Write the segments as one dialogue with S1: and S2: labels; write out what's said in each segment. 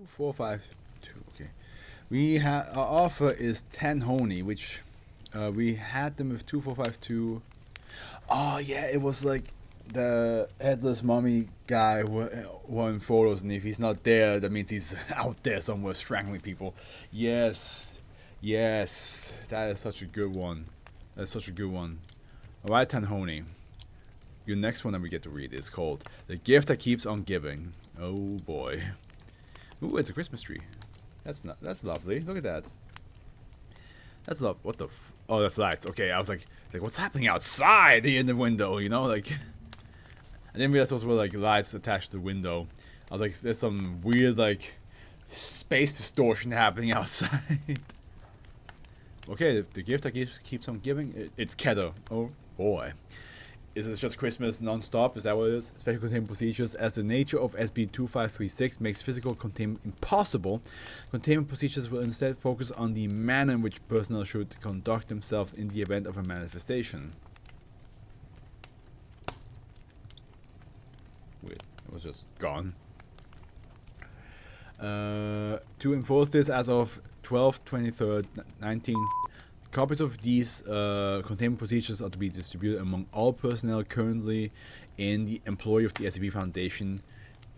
S1: 2452. Okay. We have our offer is 10 honey, which we had them with 2452. Oh yeah, it was like the headless mummy guy who in photos, and if he's not there, that means he's out there somewhere strangling people. Yes, yes, that is such a good one. That's such a good one. Alright, Tanhoney. Your next one that we get to read is called The Gift That Keeps on Giving. Oh boy. Ooh, it's a Christmas tree. That's lovely. Look at that. That's love. What the oh, that's lights. Okay, I was like what's happening outside in the window, you know, like I didn't realize those were like lights attached to the window. I was like, there's some weird like space distortion happening outside. Okay, the gift that keeps on giving. It's Keto. Oh boy. Is this just Christmas non-stop? Is that what it is? Special containment procedures. As the nature of SB-2536 makes physical containment impossible, containment procedures will instead focus on the manner in which personnel should conduct themselves in the event of a manifestation. Wait, it was just gone. To enforce this, as of 12/23/19, copies of these containment procedures are to be distributed among all personnel currently in the employ of the SCP Foundation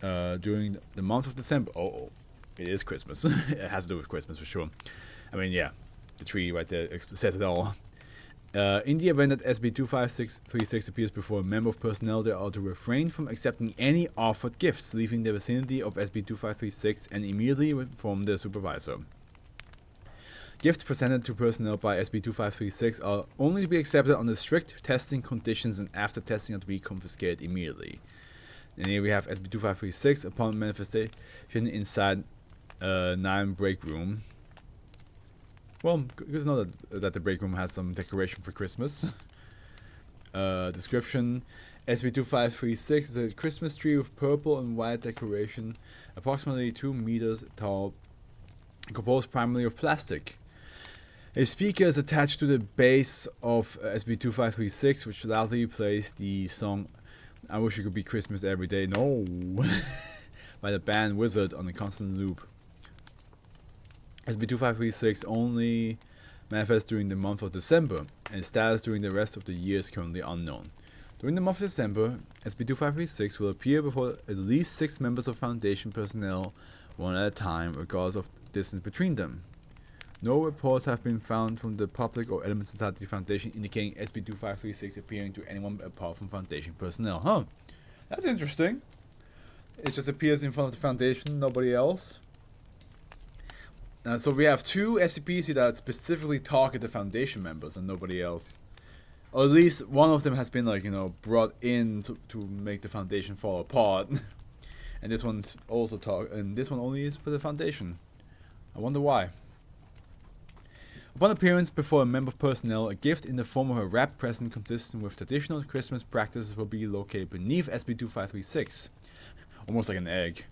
S1: during the month of December. Oh, it is Christmas. It has to do with Christmas for sure. I mean, yeah, the tree right there says it all. In the event that SB-2536 appears before a member of personnel, they are to refrain from accepting any offered gifts, leaving the vicinity of SB-2536 and immediately inform their supervisor. Gifts presented to personnel by SB-2536 are only to be accepted under strict testing conditions, and after testing are to be confiscated immediately. And here we have SB-2536 upon manifestation inside 9 break room. Well, good to know that the break room has some decoration for Christmas. Description: SB-2536 is a Christmas tree with purple and white decoration, approximately 2 meters tall, composed primarily of plastic. A speaker is attached to the base of SB-2536, which loudly plays the song "I Wish It Could Be Christmas Every Day." No, by the band Wizard on a constant loop. SB-2536 only manifests during the month of December, and its status during the rest of the year is currently unknown. During the month of December, SB-2536 will appear before at least 6 members of Foundation personnel, one at a time, regardless of distance between them. No reports have been found from the public or Element Society Foundation indicating SB-2536 appearing to anyone apart from Foundation personnel. Huh. That's interesting. It just appears in front of the Foundation, nobody else. So we have 2 SCPs here that specifically target the Foundation members and nobody else. Or at least one of them has been, like, you know, brought in to make the Foundation fall apart. And this one's also and this one only is for the Foundation. I wonder why. Upon appearance before a member of personnel, a gift in the form of a wrapped present consistent with traditional Christmas practices will be located beneath SB-2536. Almost like an egg.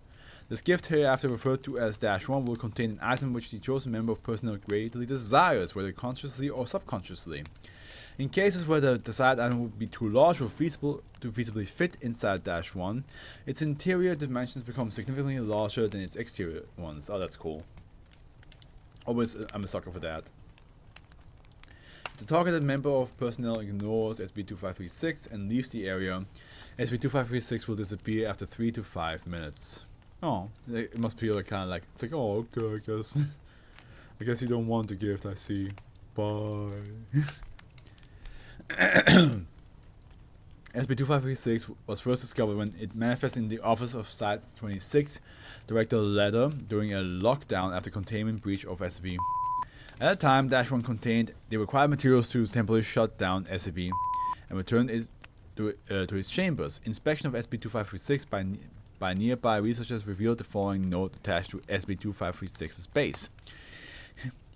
S1: This gift, hereafter referred to as -1, will contain an item which the chosen member of personnel greatly desires, whether consciously or subconsciously. In cases where the desired item would be too large or feasibly fit inside -1, its interior dimensions become significantly larger than its exterior ones. Oh, that's cool. Always, I'm a sucker for that. If the targeted member of personnel ignores SB-2536 and leaves the area, SB-2536 will disappear after 3 to 5 minutes. Oh, it must feel like kind of like, it's like, oh, okay, I guess you don't want the gift, I see. Bye. SB-2536 was first discovered when it manifested in the office of Site 26, Director Leather, during a lockdown after containment breach of SCP. At the time, -1 contained the required materials to temporarily shut down SCP and return it to its chambers. Inspection of SB-2536 by nearby researchers revealed the following note attached to SB-2536's base.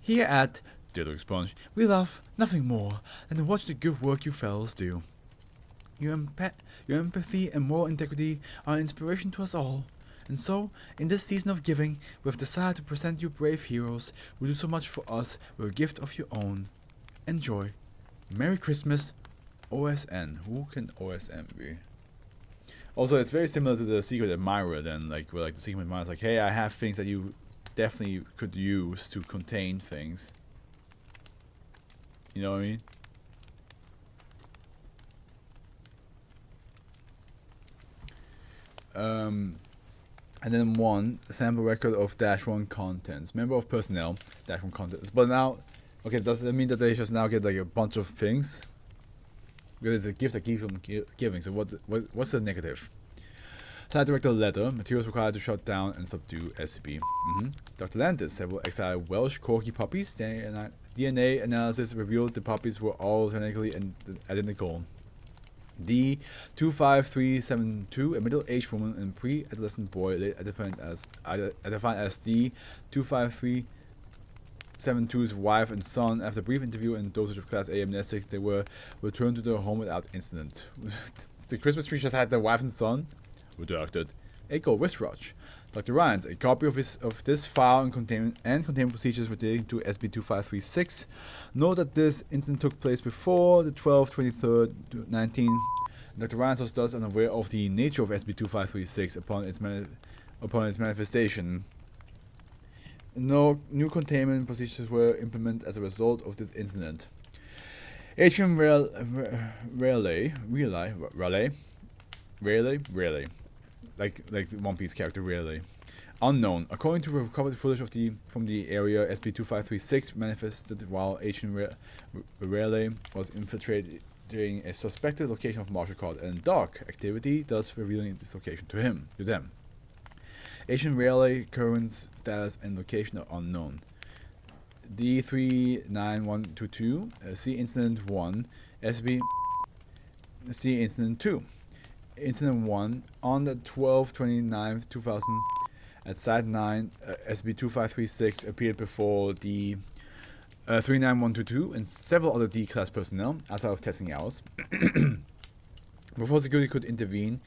S1: Here at Dildo Sponge, we love nothing more than to watch the good work you fellows do. Your empathy and moral integrity are an inspiration to us all. And so, in this season of giving, we have decided to present you brave heroes who do so much for us with a gift of your own. Enjoy. Merry Christmas, OSN. Who can OSN be? Also, it's very similar to the secret admirer. Then, like, where like the secret admirer is like, hey, I have things that you definitely could use to contain things. You know what I mean? And then 1 sample record of -1 contents. Member of personnel -1 contents. But now, okay, does it mean that they just now get like a bunch of things? Because it's a gift that keeps them giving. So what's the negative? Site director letter. Materials required to shut down and subdue SCP. Dr. Landis. Several exiled Welsh corgi puppies. DNA analysis revealed the puppies were all genetically identical. D25372, a middle-aged woman and pre-adolescent boy, identified as D25372's wife and son. After a brief interview and dosage of Class A amnestics, they were returned to their home without incident. The Christmas tree just had their wife and son. Redacted. Echo Wristwatch. Dr. Ryans, a copy of this file and containment procedures relating to SB2536. Note that this incident took place before the 12/23, 19. Dr. Ryans was thus unaware of the nature of SB2536 upon its manifestation. No new containment procedures were implemented as a result of this incident. Adrian Raleigh, like the One Piece character Raleigh. Unknown. According to recovered footage from the area, SB2536 manifested while Agent Raleigh was infiltrating a suspected location of martial art and dark activity, thus revealing this location to them. Agent Raleigh current status and location are unknown. D39122, see Incident 1, SB, see Incident 2. Incident 1, on the 12/29/2000, at Site 9, SB2536 appeared before the 39122 and several other D-class personnel outside of testing hours. Before security could intervene,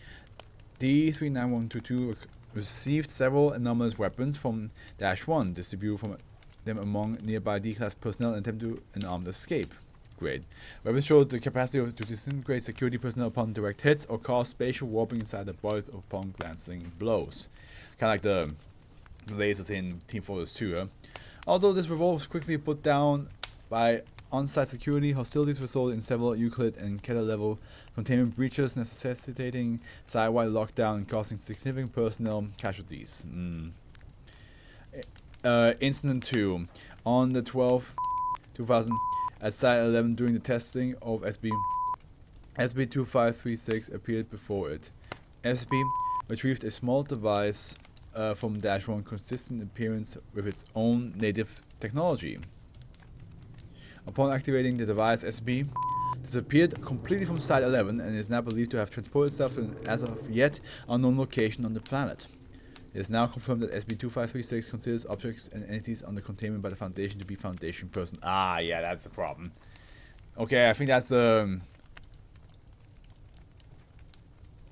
S1: D39122 received several anomalous weapons from -1, distributed from them among nearby D-class personnel and attempted an armed escape. Great. Weapons showed the capacity to disintegrate security personnel upon direct hits or cause spatial warping inside the body upon glancing blows. Kind of like the lasers in Team Fortress 2. Although this revolt was quickly put down by on-site security, hostilities resulted in several Euclid and Keter level containment breaches, necessitating site-wide lockdown and causing significant personnel casualties. Incident 2. On the 12/2000, at Site 11 during the testing of SB2536 appeared before it. SB retrieved a small device from -1 consistent appearance with its own native technology. Upon activating the device, SB disappeared completely from Site 11 and is now believed to have transported itself to an as of yet unknown location on the planet. It is now confirmed that SB2536 considers objects and entities under containment by the Foundation to be Foundation person. Ah, yeah, that's the problem. Okay, I think that's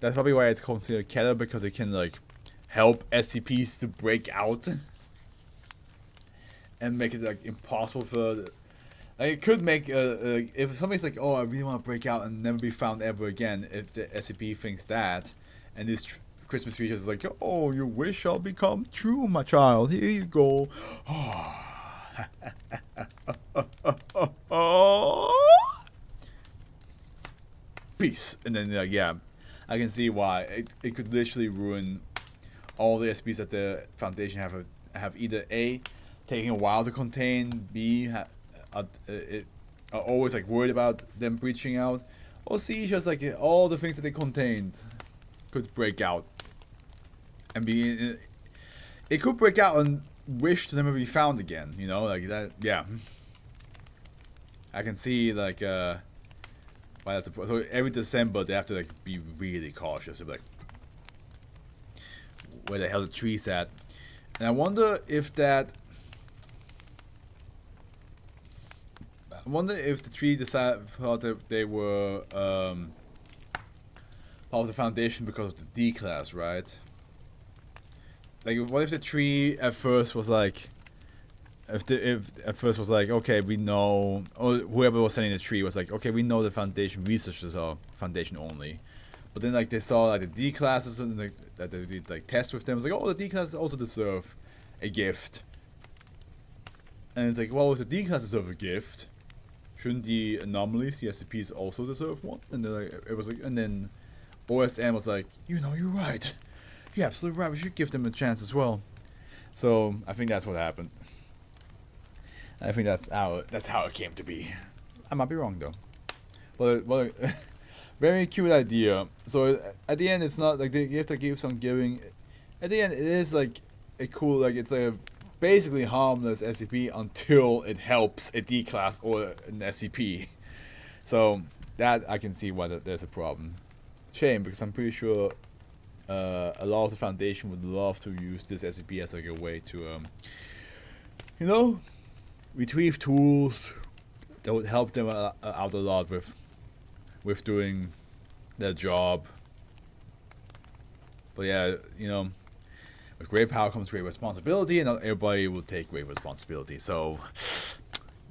S1: probably why it's considered Keter, because it can like help SCPs to break out and make it like impossible for. Like, it could make if somebody's like, oh, I really want to break out and never be found ever again. If the SCP thinks that, and this Christmas feature is like, oh, your wish shall become true, my child. Here you go. Peace. And then yeah, I can see why it could literally ruin all the SCPs that the Foundation have either A, taking a while to contain, B, are always like worried about them breaching out, or C, just like all the things that they contained could break out and be. It could break out and wish to never be found again. You know, like that. Yeah, I can see like why that's so every December they have to like be really cautious. They're like, where the hell the tree's at? And I wonder if that. I wonder if the tree thought that they were part of the Foundation because of the D class, right? Like, what if the tree at first was like, if at first was like, okay, we know, or whoever was sending the tree was like, okay, we know the Foundation researchers are Foundation only, But then like they saw like the D classes and like, that they did like tests with them. It was like, oh, the D classes also deserve a gift. And it's like, well, if the D classes deserve a gift, shouldn't the anomalies, the SCPs, also deserve one? And then like it was like, and then OSN was like, you know, you're right. You're absolutely right. We should give them a chance as well. So I think that's what happened. I think that's how it came to be. I might be wrong though. But very cute idea. So at the end, it's not like you have to give some giving. At the end, it is like a cool, like it's like a basically harmless SCP until it helps a D class or an SCP. So that I can see why there's a problem. Shame, because I'm pretty sure a lot of the Foundation would love to use this SCP as like a way to, you know, retrieve tools that would help them out a lot with doing their job. But yeah, you know, with great power comes great responsibility, and not everybody will take great responsibility. So,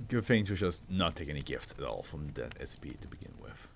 S1: good thing to just not take any gifts at all from that SCP to begin with.